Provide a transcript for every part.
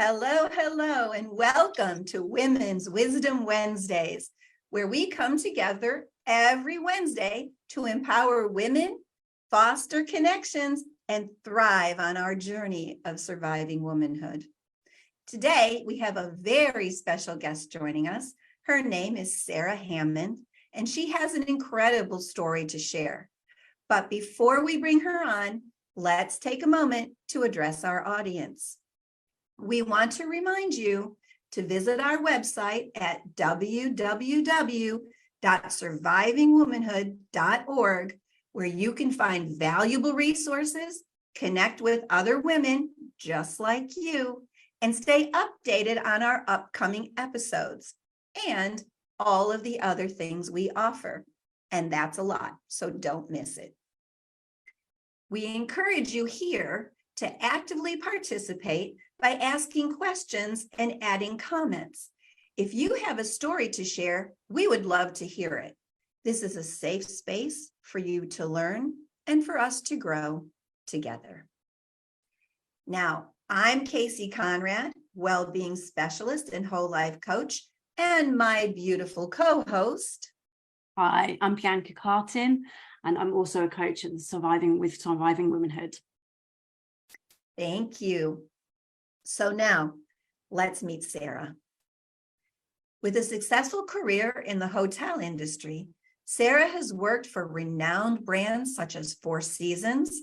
Hello, hello, and welcome to Women's Wisdom Wednesdays, where we come together every Wednesday to empower women, foster connections, and thrive on our journey of surviving womanhood. Today, we have a very special guest joining us. Her name is Sarah Hammond, and she has an incredible story to share. But before we bring her on, let's take a moment to address our audience. We want to remind you to visit our website at www.survivingwomanhood.org, where you can find valuable resources, connect with other women just like you, and stay updated on our upcoming episodes and all of the other things we offer. And that's a lot, so don't miss it. We encourage you here to actively participate by asking questions and adding comments. If you have a story to share, we would love to hear it. This is a safe space for you to learn and for us to grow together. Now, I'm Kasey Conrad, well-being specialist and whole life coach, and my beautiful co-host. Hi, I'm Bianca Cartin, and I'm also a coach at the Surviving Womanhood. Thank you. So now, let's meet Sarah. With a successful career in the hotel industry, Sarah has worked for renowned brands such as Four Seasons,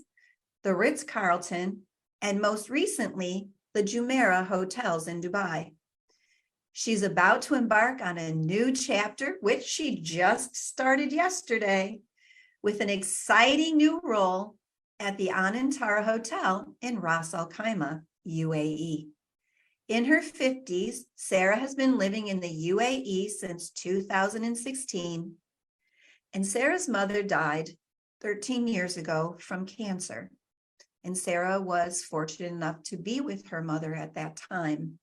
the Ritz-Carlton, and most recently, the Jumeirah Hotels in Dubai. She's about to embark on a new chapter, which she just started yesterday, with an exciting new role at the Anantara Hotel in Ras Al Khaimah, UAE. In her 50s, Sarah has been living in the UAE since 2016, and Sarah's mother died 13 years ago from cancer. And Sarah was fortunate enough to be with her mother at that time.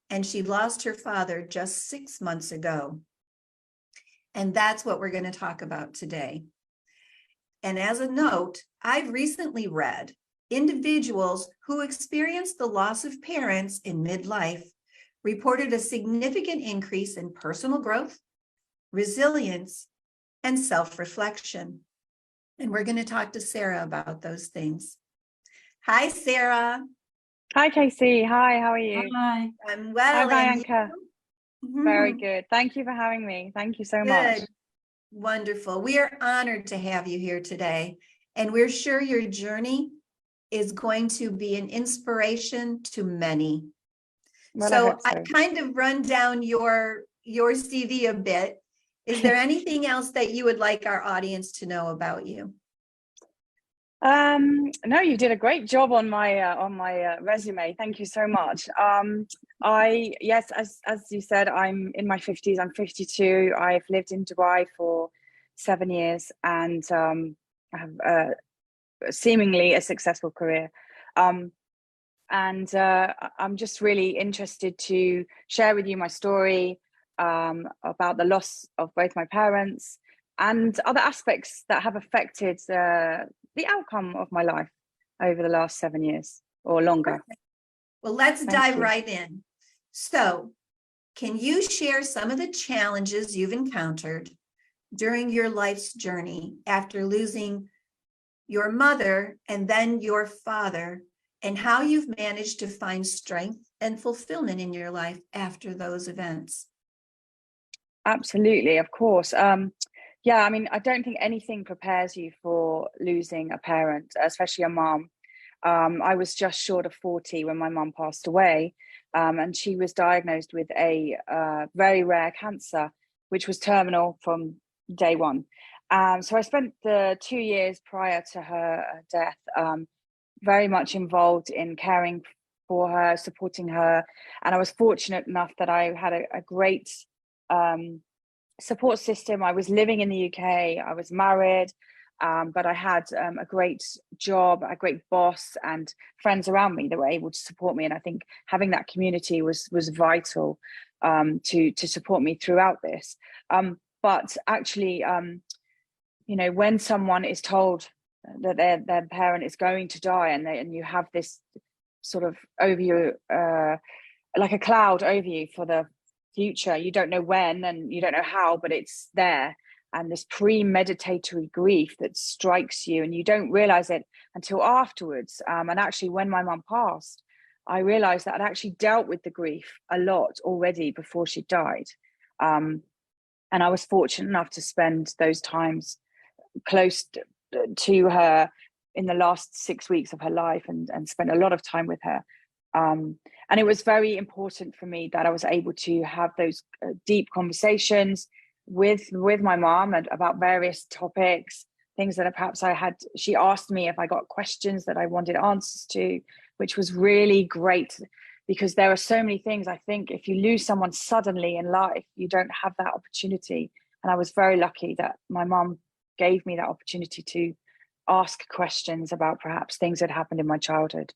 And she lost her father just 6 months ago. And that's what we're going to talk about today. And as a note, I've recently read individuals who experienced the loss of parents in midlife reported a significant increase in personal growth, resilience, and self-reflection. And we're going to talk to Sarah about those things. Hi, Sarah. Hi, Kasey. Hi, how are you? Hi. I'm well. Hi, Bianca. Very Mm-hmm. good. Thank you for having me. Thank you so Good. much. Wonderful. We are honored to have you here today, and we're sure your journey is going to be an inspiration to many. Well, I kind of run down your CV a bit. Is there anything else that you would like our audience to know about you? No, you did a great job on my resume. Thank you so much. Yes, as you said, I'm in my 50s. I'm 52. I've lived in Dubai for 7 years, and I have seemingly a successful career. I'm just really interested to share with you my story about the loss of both my parents and other aspects that have affected the outcome of my life over the last 7 years or longer. Well, let's dive right in. So, can you share some of the challenges you've encountered during your life's journey after losing your mother and then your father, and how you've managed to find strength and fulfillment in your life after those events? Absolutely, of course. Yeah, I mean, I don't think anything prepares you for losing a parent, especially a mom. I was just short of 40 when my mom passed away, and she was diagnosed with a very rare cancer, which was terminal from day one. So I spent the 2 years prior to her death very much involved in caring for her, supporting her, and I was fortunate enough that I had a great support system. I was living in the UK, I was married, but I had a great job, a great boss, and friends around me that were able to support me. And I think having that community was vital to support me throughout this. But actually, you know, when someone is told that their parent is going to die, and you have this sort of over your like a cloud over you for the future. You don't know when and you don't know how, but it's there. And this premeditatory grief that strikes you, and you don't realize it until afterwards. And actually, when my mum passed, I realized that I'd actually dealt with the grief a lot already before she died. And I was fortunate enough to spend those times close to her in the last 6 weeks of her life, and spent a lot of time with her. And it was very important for me that I was able to have those deep conversations with my mom and about various topics, things that perhaps she asked me if I got questions that I wanted answers to, which was really great, because there are so many things. I think if you lose someone suddenly in life, you don't have that opportunity. And I was very lucky that my mom gave me that opportunity to ask questions about perhaps things that happened in my childhood.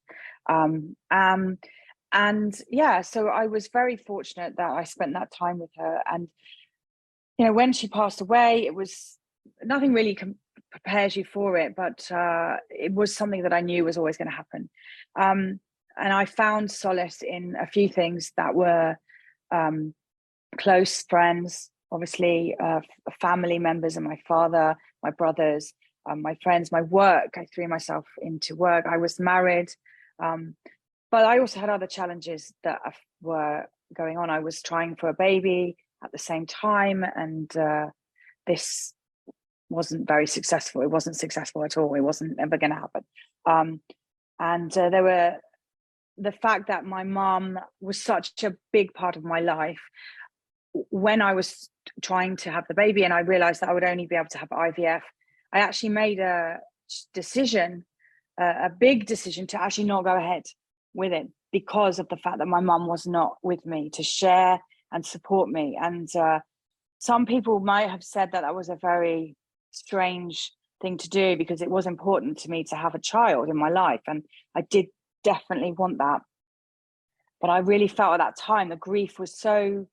And yeah, so I was very fortunate that I spent that time with her. And when she passed away, it was nothing really prepares you for it, but it was something that I knew was always going to happen. And I found solace in a few things that were close friends, obviously, family members, and my father, my brothers, my friends, my work. I threw myself into work. I was married, but I also had other challenges that were going on. I was trying for a baby at the same time, and this wasn't very successful. It wasn't successful at all. It wasn't ever going to happen. And there were the fact that my mom was such a big part of my life. When I was trying to have the baby and I realized that I would only be able to have IVF, I actually made a decision, a big decision, to actually not go ahead with it, because of the fact that my mum was not with me to share and support me. And some people might have said that was a very strange thing to do, because it was important to me to have a child in my life, and I did definitely want that. But I really felt at that time the grief was so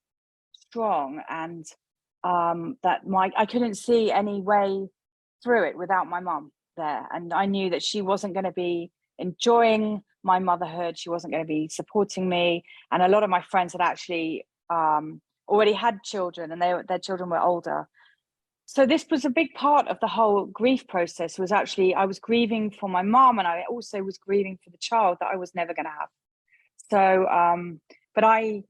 strong, and that I couldn't see any way through it without my mum there. And I knew that she wasn't going to be enjoying my motherhood. She wasn't going to be supporting me. And a lot of my friends had actually already had children, and their children were older. So this was a big part of the whole grief process. Was actually, I was grieving for my mom, and I also was grieving for the child that I was never going to have. So, but I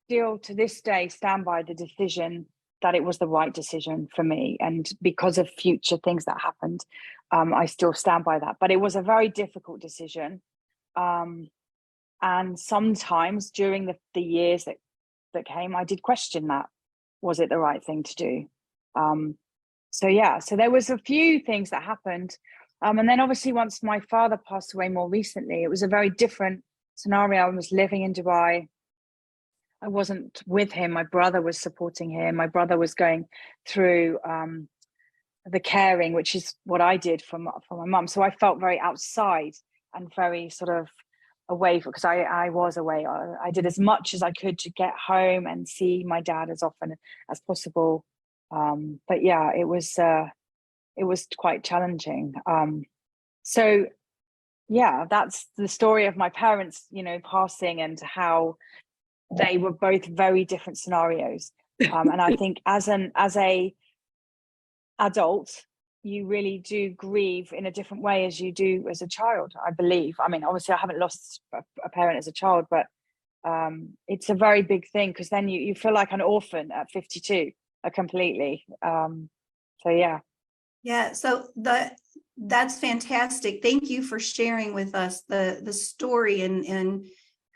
still to this day stand by the decision that it was the right decision for me. And because of future things that happened, I still stand by that. But it was a very difficult decision. And sometimes during the years that came, I did question that. Was it the right thing to do? So yeah, so there was a few things that happened. And then obviously once my father passed away more recently, it was a very different scenario. I was living in Dubai. I wasn't with him. My brother was supporting him. My brother was going through the caring, which is what I did for my mum. So I felt very outside and very sort of away, because I was away. I did as much as I could to get home and see my dad as often as possible. But yeah, it was quite challenging. So yeah, that's the story of my parents, passing, and how they were both very different scenarios. And I think as a adult, you really do grieve in a different way as you do as a child, I believe. I mean, obviously I haven't lost a parent as a child, but it's a very big thing, because then you feel like an orphan at 52 completely. So yeah. Yeah, so that's fantastic. Thank you for sharing with us the story and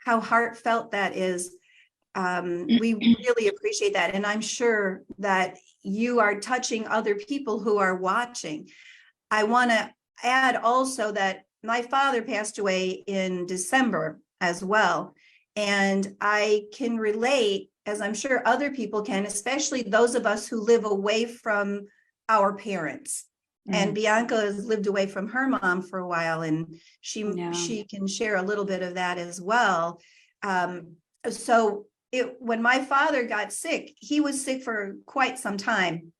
how heartfelt that is. We really appreciate that. And I'm sure that you are touching other people who are watching. I want to add also that my father passed away in December as well. And I can relate, as I'm sure other people can, especially those of us who live away from our parents. And Bianca has lived away from her mom for a while, and she can share a little bit of that as well. So when my father got sick, he was sick for quite some time.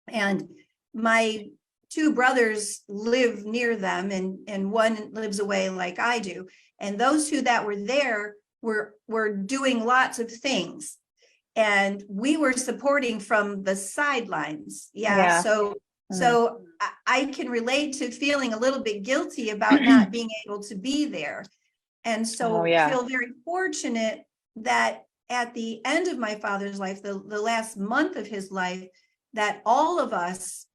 And my two brothers live near them, and one lives away like I do. And those two that were there were doing lots of things, and we were supporting from the sidelines. Yeah. So I can relate to feeling a little bit guilty about not being able to be there. And so feel very fortunate that at the end of my father's life, the last month of his life, that all of us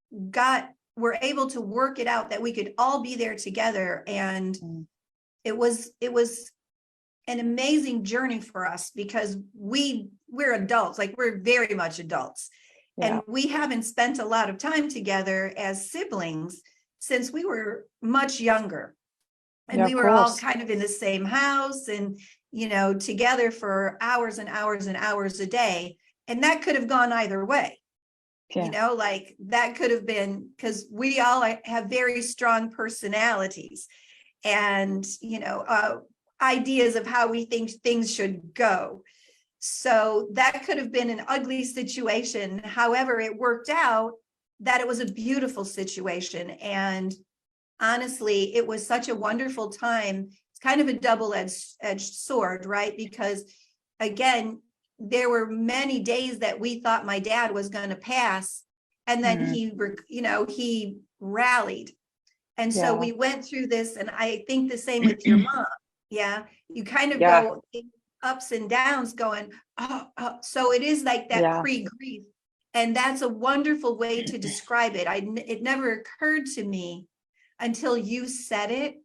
were able to work it out, that we could all be there together. And it was an amazing journey for us, because we're adults, like we're very much adults. And we haven't spent a lot of time together as siblings since we were much younger. And we were all kind of in the same house and, together for hours and hours and hours a day. And that could have gone either way. Like that could have been, because we all have very strong personalities and, ideas of how we think things should go. So that could have been an ugly situation. However, it worked out that it was a beautiful situation. And honestly, it was such a wonderful time. It's kind of a double-edged sword, right? Because again, there were many days that we thought my dad was going to pass, and then he rallied. And so we went through this, and I think the same with your mom. Yeah, you kind of go ups and downs going, so it is like that pre-grief. And that's a wonderful way to describe it. It never occurred to me until you said it,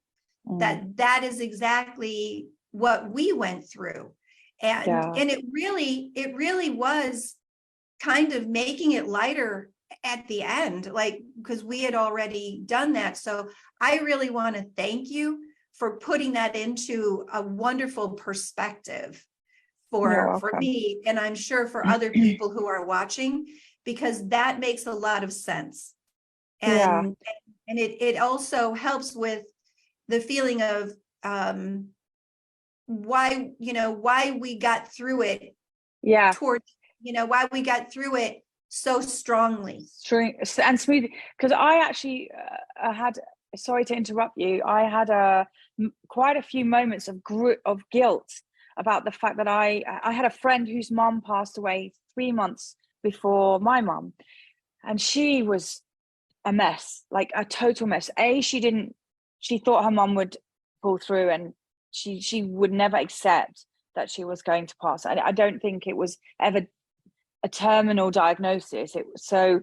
that is exactly what we went through. And it really was kind of making it lighter at the end, like, because we had already done that. So I really want to thank you for putting that into a wonderful perspective for me, and I'm sure for other people who are watching, because that makes a lot of sense. And it also helps with the feeling of why we got through it. Why we got through it so strongly and smooth. Because I actually had, sorry to interrupt you, I had quite a few moments of guilt about the fact that I had a friend whose mom passed away 3 months before my mom, and she was a mess, like a total mess. She thought her mom would pull through, and she would never accept that she was going to pass. I don't think it was ever a terminal diagnosis. So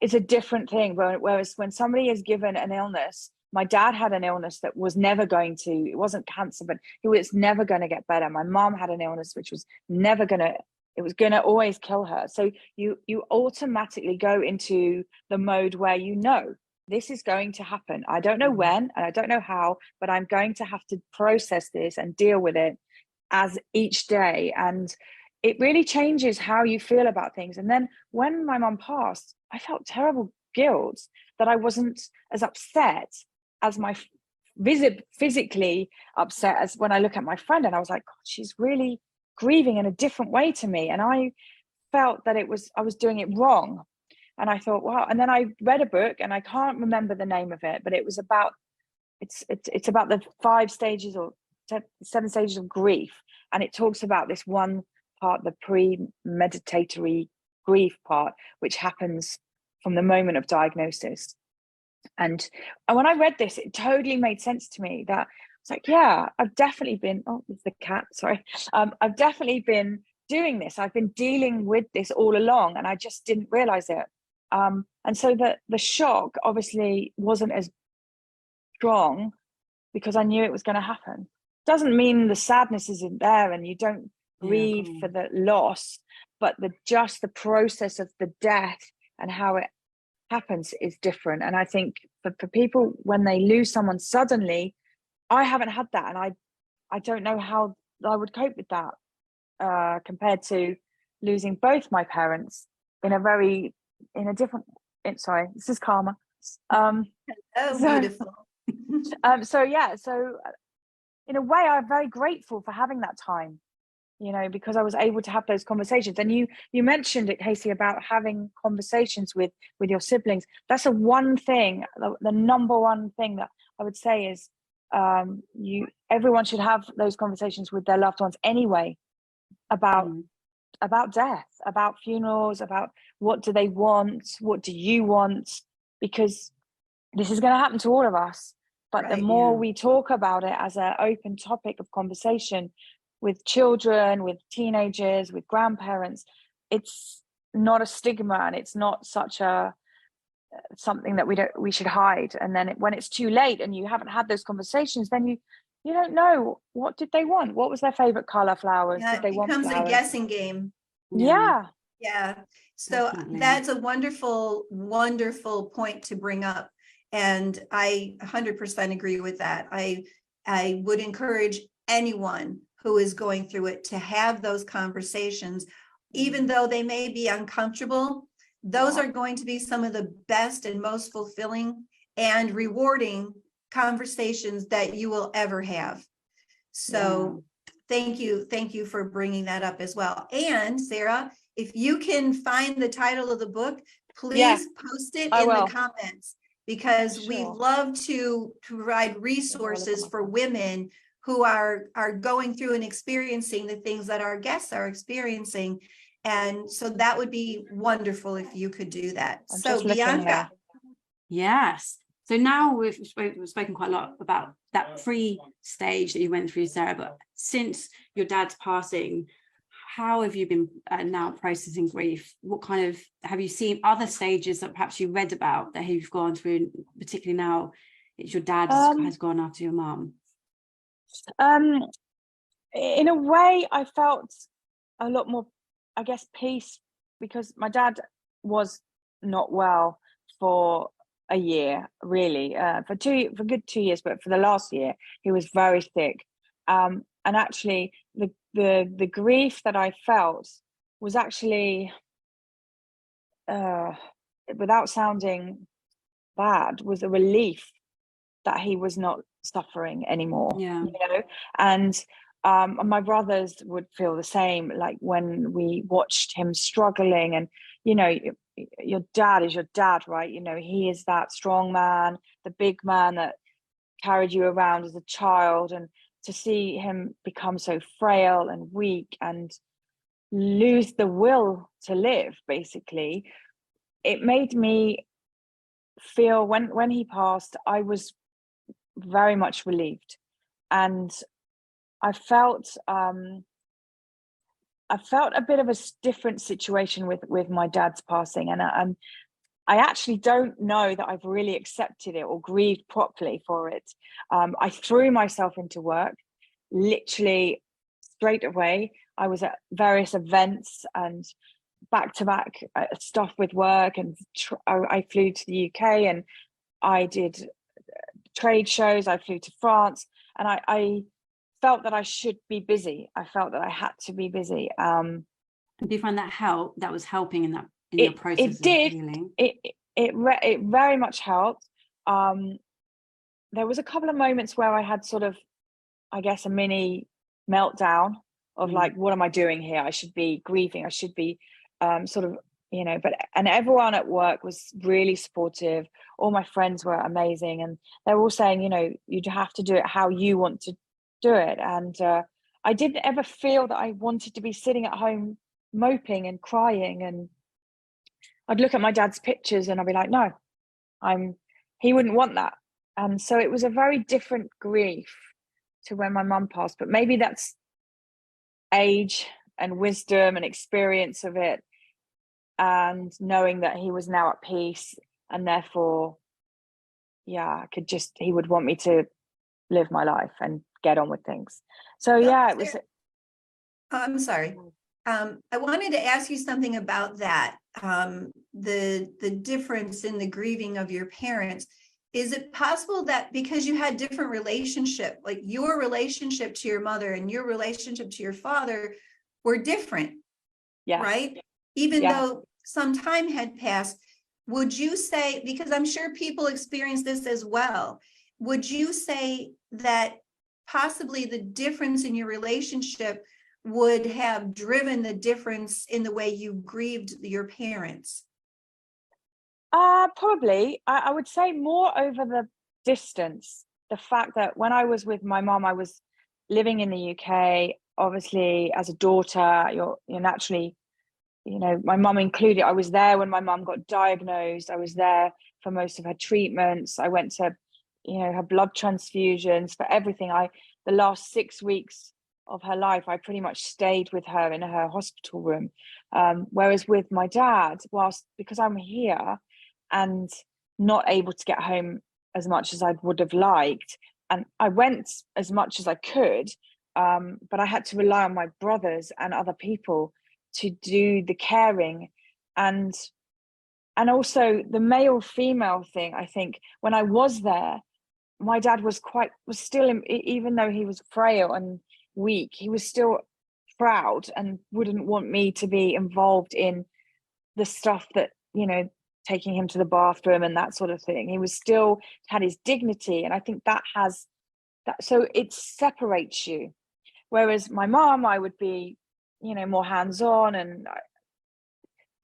it's a different thing. Whereas when somebody is given an illness, my dad had an illness that was never going to, it wasn't cancer, but it was never going to get better. My mom had an illness which was never going to, it was going to always kill her. So you automatically go into the mode where this is going to happen. I don't know when and I don't know how, but I'm going to have to process this and deal with it as each day. And it really changes how you feel about things. And then when my mom passed, I felt terrible guilt that I wasn't as upset as physically upset as when I look at my friend, and I was like, God, she's really grieving in a different way to me. And I felt that I was doing it wrong. And I thought, wow. And then I read a book, and I can't remember the name of it, but it was about, it's about the 5 stages or 7 stages of grief. And it talks about this one part, the premeditatory grief part, which happens from the moment of diagnosis. And when I read this, it totally made sense to me that it's like, yeah, I've definitely been, it's the cat, sorry. I've definitely been doing this. I've been dealing with this all along, and I just didn't realize it. And so the shock obviously wasn't as strong because I knew it was going to happen. Doesn't mean the sadness isn't there and you don't grieve for the loss, but just the process of the death and how it happens is different. And I think for people, when they lose someone suddenly, I haven't had that, and I don't know how I would cope with that compared to losing both my parents in a different, sorry, this is Karma. Beautiful. So in a way, I'm very grateful for having that time, because I was able to have those conversations. And you mentioned it, Kasey, about having conversations with your siblings. That's the number one thing that I would say is everyone should have those conversations with their loved ones anyway, about death, about funerals, about what do they want, what do you want, because this is going to happen to all of us. But the more we talk about it as an open topic of conversation with children, with teenagers, with grandparents, it's not a stigma, and it's not such a something that we should hide. And then when it's too late and you haven't had those conversations, then you don't know, what did they want, what was their favorite color flowers, did they want flowers? It becomes a guessing game. Yeah. So Definitely. that's a wonderful point to bring up, and I 100% agree with that. I would encourage anyone who is going through it to have those conversations, even though they may be uncomfortable. Those are going to be some of the best and most fulfilling and rewarding conversations that you will ever have. So thank you for bringing that up as well. And Sarah, if you can find the title of the book, please post it in the comments, because we love to provide resources for women who are going through and experiencing the things that our guests are experiencing. And so that would be wonderful if you could do that. So Bianca. Yes. So now we've spoken quite a lot about that pre-stage that you went through, Sarah, but since your dad's passing, how have you been now processing grief? What kind of, have you seen other stages that perhaps you read about that you've gone through, particularly now it's your dad has gone after your mum? In a way, I felt a lot more, I guess, peace, because my dad was not well for a year, really, for good 2 years, but for the last year he was very sick, and actually the grief that I felt was actually, without sounding bad, was a relief that he was not suffering anymore. And my brothers would feel the same, like when we watched him struggling, and your dad is your dad, right? He is that strong man, the big man that carried you around as a child, and to see him become so frail and weak and lose the will to live, basically, it made me feel, when he passed, I was very much relieved. And I felt a bit of a different situation with my dad's passing, and I actually don't know that I've really accepted it or grieved properly for it. I threw myself into work, literally straight away. I was at various events and back-to-back stuff with work, and I flew to the UK and I did trade shows. I flew to France, and I felt that I should be busy. I felt that I had to be busy. Do you find that was helping in your process? It did. Of healing? It very much helped. There was a couple of moments where I had sort of, I guess, a mini meltdown of like, what am I doing here? I should be grieving. I should be and everyone at work was really supportive. All my friends were amazing, and they were all saying, you have to do it how you want to do it. And I didn't ever feel that I wanted to be sitting at home moping and crying, and I'd look at my dad's pictures and I'd be like, no, he wouldn't want that. And so it was a very different grief to when my mum passed, but maybe that's age and wisdom and experience of it, and knowing that he was now at peace, and therefore he would want me to live my life and get on with things. So it was. I'm sorry. I wanted to ask you something about that. The difference in the grieving of your parents. Is it possible that because you had different relationship, like your relationship to your mother and your relationship to your father were different, right? Even though some time had passed, would you say, because I'm sure people experience this as well, would you say that possibly the difference in your relationship would have driven the difference in the way you grieved your parents? Probably. I would say more over the distance the fact that when I was with my mom, I was living in the UK. Obviously, as a daughter, you're naturally, you know, my mum included. I was there when my mum got diagnosed. I was there for most of her treatments. I went to, you know, her blood transfusions, for everything. The last 6 weeks of her life, I pretty much stayed with her in her hospital room. Whereas with my dad, because I'm here and not able to get home as much as I would have liked, and I went as much as I could, but I had to rely on my brothers and other people to do the caring, and also the male female thing. I think when I was there, my dad was still, even though he was frail and weak, he was still proud and wouldn't want me to be involved in the stuff that, you know, taking him to the bathroom and that sort of thing. He was still had his dignity, and I think that has that, so it separates you. Whereas my mom, I would be, you know, more hands-on, and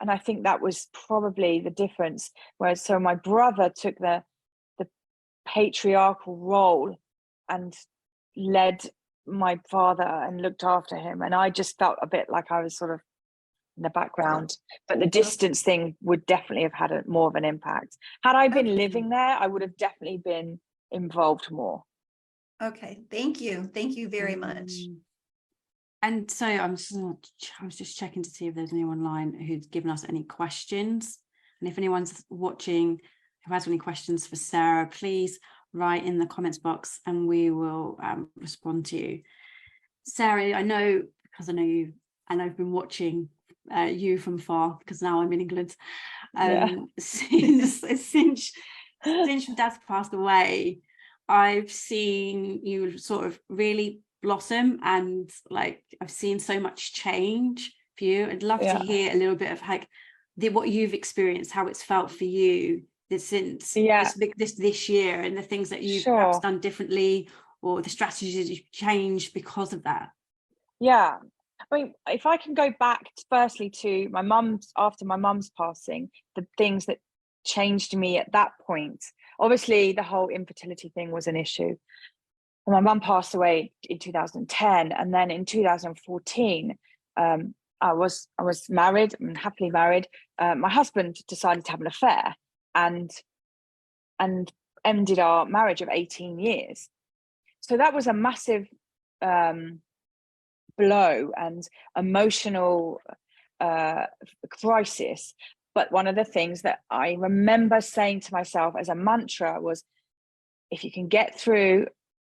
I think that was probably the difference. Whereas so my brother took the patriarchal role and led my father and looked after him, and I just felt a bit like I was sort of in the background. But the distance thing would definitely have had more of an impact. Had I been living there, I would have definitely been involved more. Okay, thank you very much. And so I was just checking to see if there's anyone online who's given us any questions, and if anyone's watching who has any questions for Sarah, please write in the comments box and we will respond to you. Sarah, I know, because I know you, and I've been watching you from far, because now I'm in England. Since your dad's passed away, I've seen you sort of really blossom, and like I've seen so much change for you. I'd love to hear a little bit of like what you've experienced, how it's felt for you since this year, and the things that you've perhaps done differently, or the strategies you've changed because of that. I mean, if I can go back firstly to my mum's, after my mum's passing, the things that changed me at that point, obviously the whole infertility thing was an issue. My mum passed away in 2010, and then in 2014 I was married, and happily married. My husband decided to have an affair and ended our marriage of 18 years. So that was a massive blow and emotional crisis. But one of the things that I remember saying to myself as a mantra was, if you can get through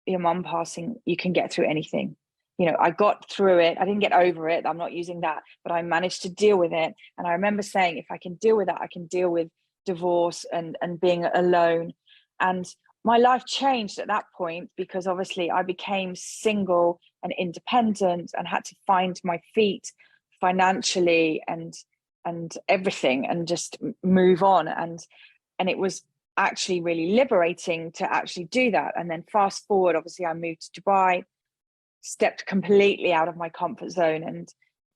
your mum passing, you can get through anything. You know, I got through it. I didn't get over it. I'm not using that, but I managed to deal with it. And I remember saying, if I can deal with that, I can deal with divorce and being alone. And my life changed at that point, because obviously I became single and independent and had to find my feet financially and everything, and just move on. And it was actually really liberating to actually do that. And then fast forward, obviously I moved to Dubai, stepped completely out of my comfort zone and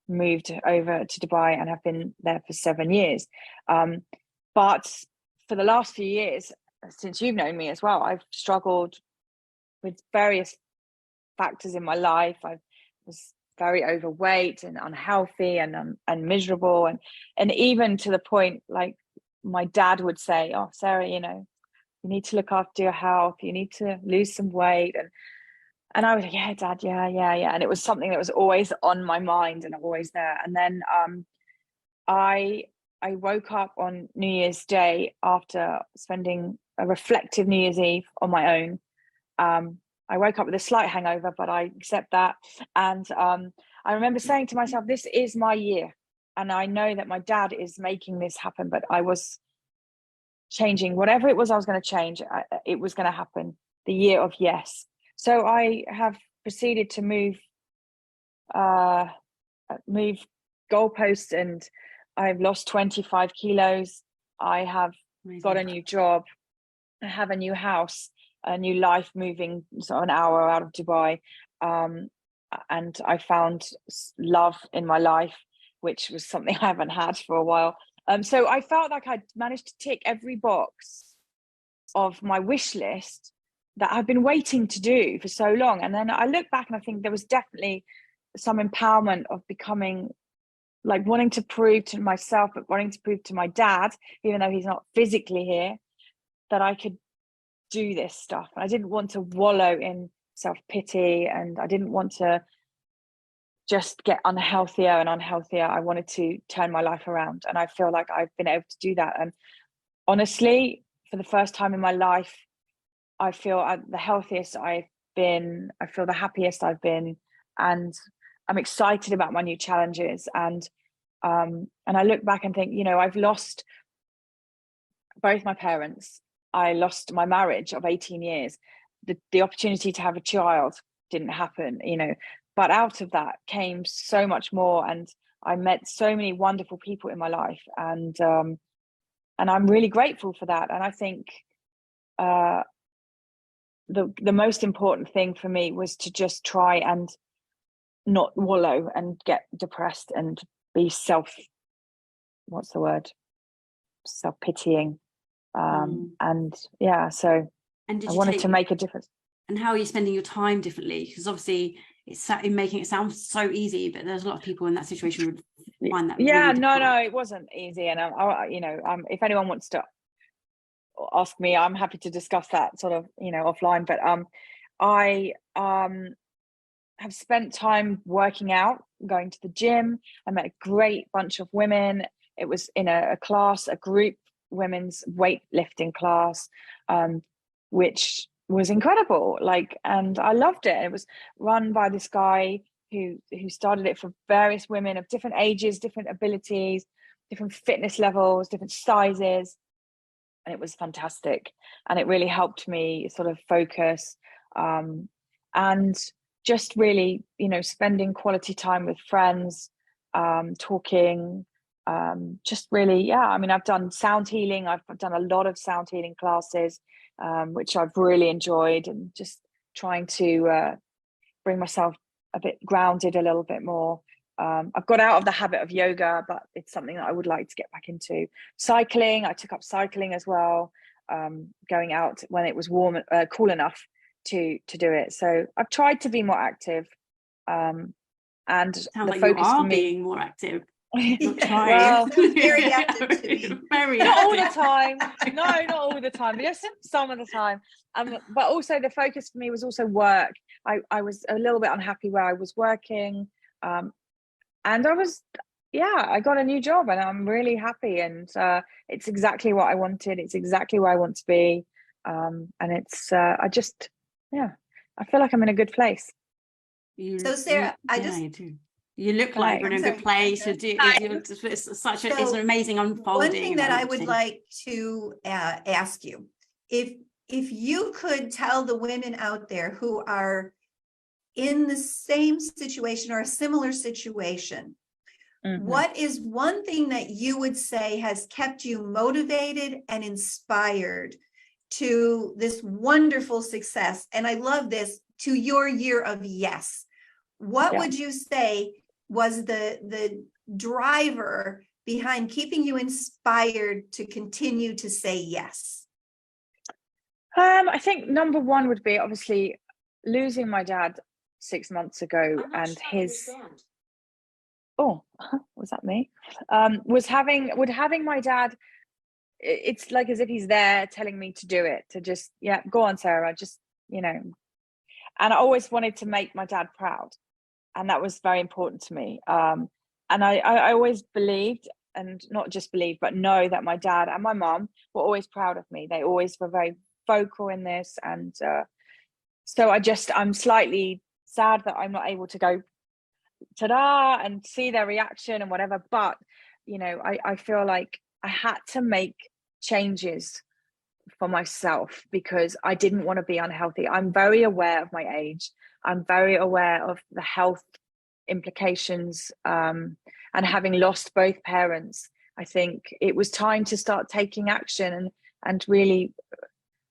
moved over to Dubai, and have been there for 7 years. But for the last few years, since you've known me as well, I've struggled with various factors in my life. I was very overweight and unhealthy and miserable, and even to the point, like my dad would say, "Oh, Sarah, you know, you need to look after your health. You need to lose some weight." And I was like, "Yeah, Dad, yeah." And it was something that was always on my mind and always there. And then I woke up on New Year's Day after spending a reflective New Year's Eve on my own. I woke up with a slight hangover, but I accept that. And I remember saying to myself, this is my year. And I know that my dad is making this happen, but I was changing whatever it was I was going to change. It was going to happen. The year of yes. So I have proceeded to move goalposts, and I've lost 25 kilos. I have got a new job. I have a new house, a new life, moving sort of an hour out of Dubai. And I found love in my life, which was something I haven't had for a while. So I felt like I'd managed to tick every box of my wish list, that I've been waiting to do for so long. And then I look back and I think there was definitely some empowerment of becoming, like, wanting to prove to myself, but wanting to prove to my dad, even though he's not physically here, that I could do this stuff. And I didn't want to wallow in self-pity, and I didn't want to just get unhealthier and unhealthier. I wanted to turn my life around, and I feel like I've been able to do that. And honestly, for the first time in my life, I feel the healthiest I've been. I feel the happiest I've been, and I'm excited about my new challenges. And I look back and think, you know, I've lost both my parents. I lost my marriage of 18 years. The opportunity to have a child didn't happen, you know, but out of that came so much more. And I met so many wonderful people in my life. And I'm really grateful for that. And I think the most important thing for me was to just try and not wallow and get depressed and be self-pitying. And yeah, so And I wanted to make a difference. And how are you spending your time differently? Because obviously it's making it sound so easy, but there's a lot of people in that situation who would find that really no, difficult. it wasn't easy. And you know, if anyone wants to ask me, I'm happy to discuss that sort of, you know, offline. But I have spent time working out, going to the gym. I met a great bunch of women. It was in a class, a group women's weightlifting class, which was incredible. Like, and I loved it. It was run by this guy who started it for various women of different ages, different abilities, different fitness levels, different sizes. And it was fantastic. And it really helped me sort of focus, and just really, you know, spending quality time with friends, talking, just really, yeah. I mean, I've done sound healing. I've done a lot of sound healing classes, which I've really enjoyed, and just trying to bring myself a bit grounded a little bit more. I've got out of the habit of yoga, but it's something that I would like to get back into. Cycling, I took up cycling as well, going out when it was warm, cool enough to do it. So I've tried to be more active, and Sounds the like focus you are for me, being more active. Not trying. well, very active to me. Very not all the active. time. No, not all the time, just some of the time. But also the focus for me was also work. I was a little bit unhappy where I was working, and I got a new job, and I'm really happy, and it's exactly what I wanted. It's exactly where I want to be, and it's I feel like I'm in a good place. So Sarah, you do. You look like you're in a good place. It's an amazing unfolding. One thing that I would like to ask you, if you could tell the women out there who are in the same situation or a similar situation, what is one thing that you would say has kept you motivated and inspired to this wonderful success? And I love this, to your year of yes. What would you say was the driver behind keeping you inspired to continue to say yes? I think number one would be obviously losing my dad 6 months ago, and his was that me? Having my dad, it's like as if he's there telling me to do it, to just, yeah, go on, Sarah, just, you know. And I always wanted to make my dad proud, and that was very important to me. And I always believed, and not just believe, but know that my dad and my mom were always proud of me. They always were very vocal in this. And so I'm slightly sad that I'm not able to go ta-da and see their reaction and whatever. But, you know, I feel like I had to make changes for myself because I didn't want to be unhealthy. I'm very aware of my age. I'm very aware of the health implications, and having lost both parents, I think it was time to start taking action and really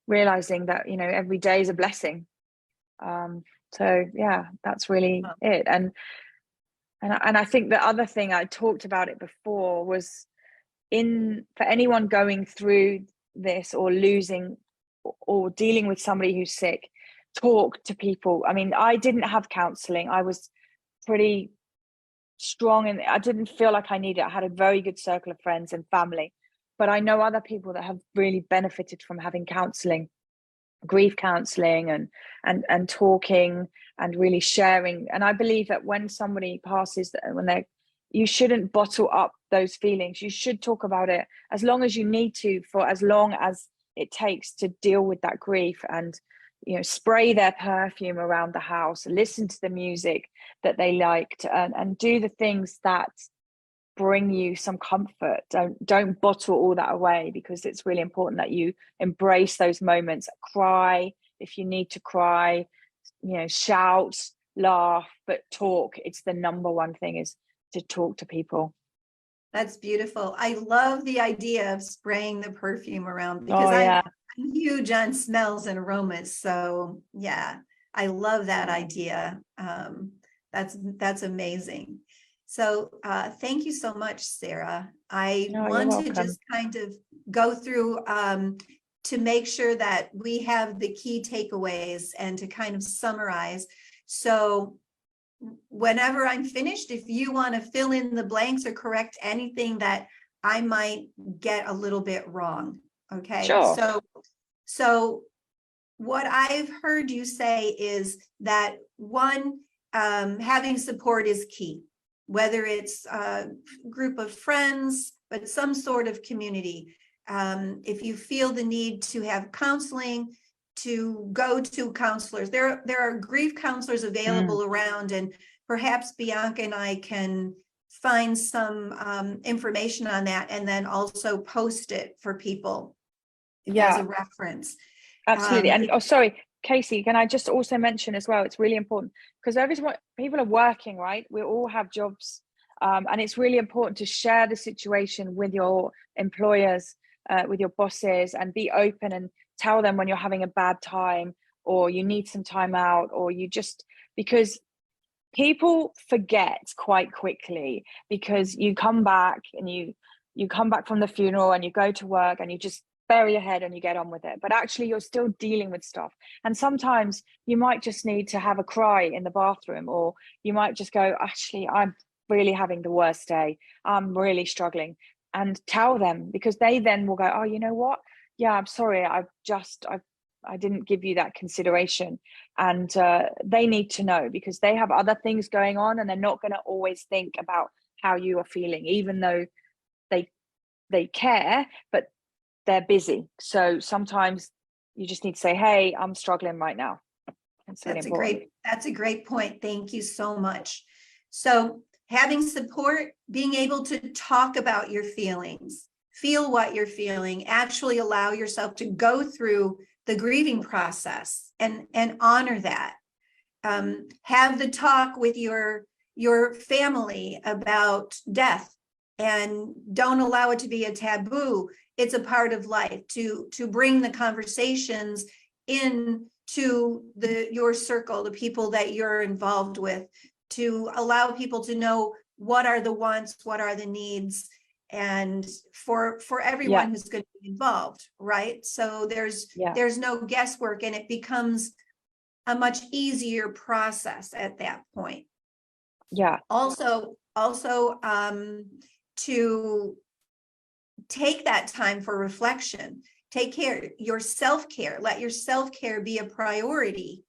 realizing that, you know, every day is a blessing. So yeah, that's really it. And I think the other thing, I talked about it before, was for anyone going through this or losing or dealing with somebody who's sick, talk to people. I mean, I didn't have counseling. I was pretty strong and I didn't feel like I needed it. I had a very good circle of friends and family, but I know other people that have really benefited from having counseling, grief counseling, and talking and really sharing. And I believe that when somebody passes, you shouldn't bottle up those feelings. You should talk about it as long as you need to, for as long as it takes to deal with that grief. And spray their perfume around the house, listen to the music that they liked, and do the things that bring you some comfort. Don't bottle all that away, because it's really important that you embrace those moments. Cry if you need to cry, shout, laugh, but talk. It's the number one thing, is to talk to people. That's beautiful. I love the idea of spraying the perfume around, because I'm huge on smells and aromas. So yeah, I love that idea. That's amazing. So thank you so much, Sarah. I want to just kind of go through to make sure that we have the key takeaways and to kind of summarize. So whenever I'm finished, if you want to fill in the blanks or correct anything that I might get a little bit wrong. Okay. Sure. So what I've heard you say is that one, having support is key, whether it's a group of friends, but some sort of community. If you feel the need to have counseling, to go to counselors. There are grief counselors available around, and perhaps Bianca and I can find some information on that, and then also post it for people as a reference. Absolutely. And sorry, Kasey, can I just also mention as well, it's really important, because people are working, right? We all have jobs, and it's really important to share the situation with your employers, with your bosses, and be open and tell them when you're having a bad time, or you need some time out, or because people forget quite quickly, because you come back and you come back from the funeral and you go to work and you just bury your head and you get on with it, but actually you're still dealing with stuff. And sometimes you might just need to have a cry in the bathroom, or you might just go, actually, I'm really having the worst day, I'm really struggling, and tell them, because they then will go, oh, you know what, yeah, I'm sorry, I didn't give you that consideration. And they need to know, because they have other things going on, and they're not going to always think about how you are feeling, even though they care, but they're busy. So sometimes you just need to say, hey, I'm struggling right now. That's a great point. Thank you so much. So having support, being able to talk about your feelings, feel what you're feeling, actually allow yourself to go through the grieving process and honor that. Have the talk with your family about death, and don't allow it to be a taboo. It's a part of life, to bring the conversations in to your circle, the people that you're involved with, to allow people to know what are the wants, what are the needs, and for everyone who's going to be involved, right? So there's no guesswork, and it becomes a much easier process at that point. Also to take that time for reflection, take care, your self-care, let your self-care be a priority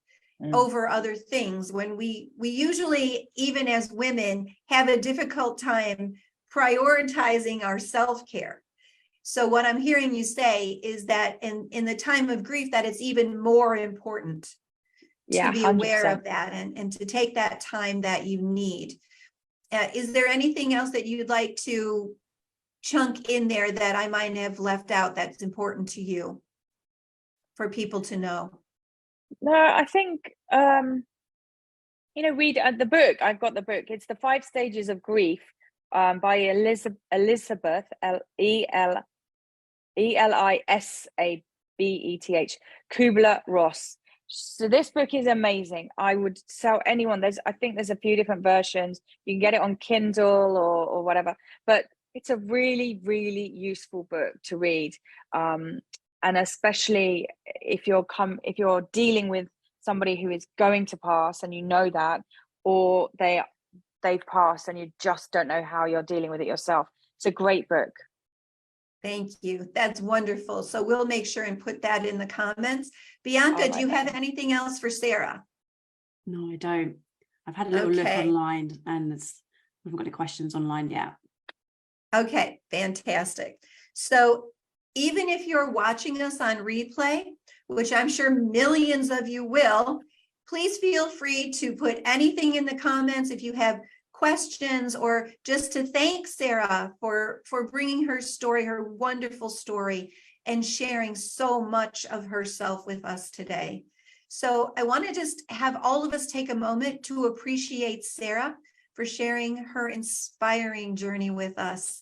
over other things. When we usually, even as women, have a difficult time prioritizing our self-care. So what I'm hearing you say is that in the time of grief, that it's even more important to be 100%. Aware of that and to take that time that you need. Is there anything else that you'd like to chunk in there that I might have left out that's important to you for people to know? No, I think, read the book. I've got the book. It's The 5 Stages of Grief by Elizabeth, Elisabeth Kubler-Ross. So this book is amazing. I would tell anyone, I think there's a few different versions. You can get it on Kindle or whatever, but it's a really, really useful book to read. And especially if you're dealing with somebody who is going to pass and you know that, or they've passed and you just don't know how you're dealing with it yourself. It's a great book. Thank you. That's wonderful. So we'll make sure and put that in the comments. Bianca, do you have anything else for Sarah? No, I don't. I've had a little look Okay. online and we haven't got any questions online yet. Okay, fantastic. So even if you're watching us on replay, which I'm sure millions of you will, please feel free to put anything in the comments if you have questions, or just to thank Sarah for bringing her story, her wonderful story, and sharing so much of herself with us today. So I want to just have all of us take a moment to appreciate Sarah for sharing her inspiring journey with us.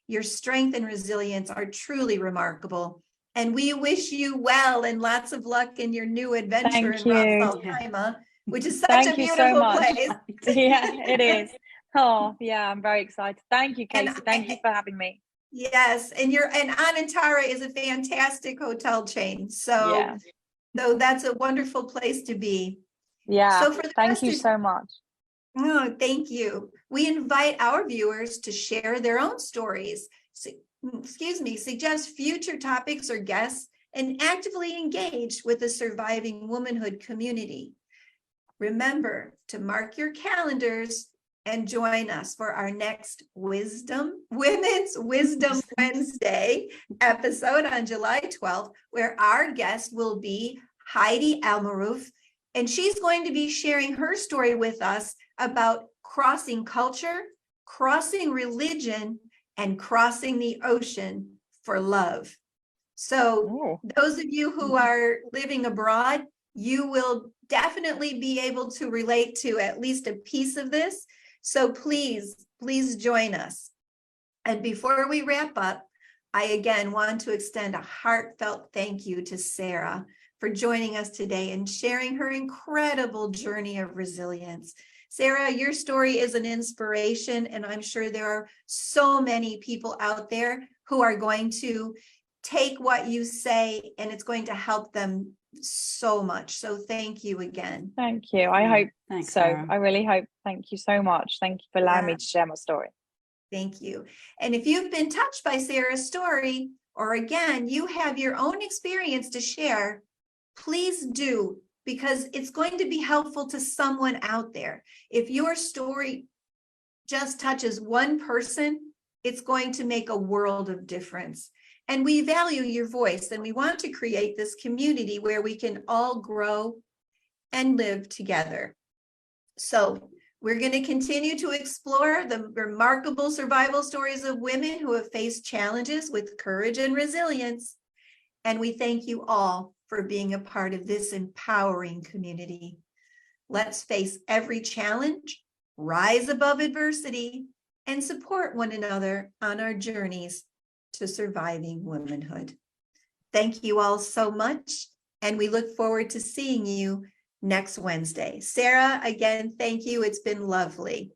Your strength and resilience are truly remarkable, and we wish you well and lots of luck in your new adventure in Ras Al Khaimah, which is such a beautiful place. Yeah, it is. Oh, yeah, I'm very excited. Thank you, Kasey. Thank you for having me. Yes, and Anantara is a fantastic hotel chain. So that's a wonderful place to be. Yeah. So for the thank you so much. Oh, thank you. We invite our viewers to share their own stories, suggest future topics or guests, and actively engage with the Surviving Womanhood community. Remember to mark your calendars and join us for our next Women's Wisdom Wednesday episode on July 12th, where our guest will be Heidi Almarouf, and she's going to be sharing her story with us about crossing culture, crossing religion, and crossing the ocean for love. So those of you who are living abroad, you will definitely be able to relate to at least a piece of this. So please join us. And before we wrap up, I again want to extend a heartfelt thank you to Sarah for joining us today and sharing her incredible journey of resilience. Sarah, your story is an inspiration, and I'm sure there are so many people out there who are going to take what you say, and it's going to help them so much. So thank you again. Thank you. I hope Thanks, so. Sarah. I really hope. Thank you so much. Thank you for allowing me to share my story. Thank you. And if you've been touched by Sarah's story, or again, you have your own experience to share, please do, because it's going to be helpful to someone out there. If your story just touches one person, it's going to make a world of difference. And we value your voice, and we want to create this community where we can all grow and live together. So we're going to continue to explore the remarkable survival stories of women who have faced challenges with courage and resilience. And we thank you all for being a part of this empowering community. Let's face every challenge, rise above adversity, and support one another on our journeys to surviving womanhood. Thank you all so much, and we look forward to seeing you next Wednesday. Sarah, again, thank you. It's been lovely.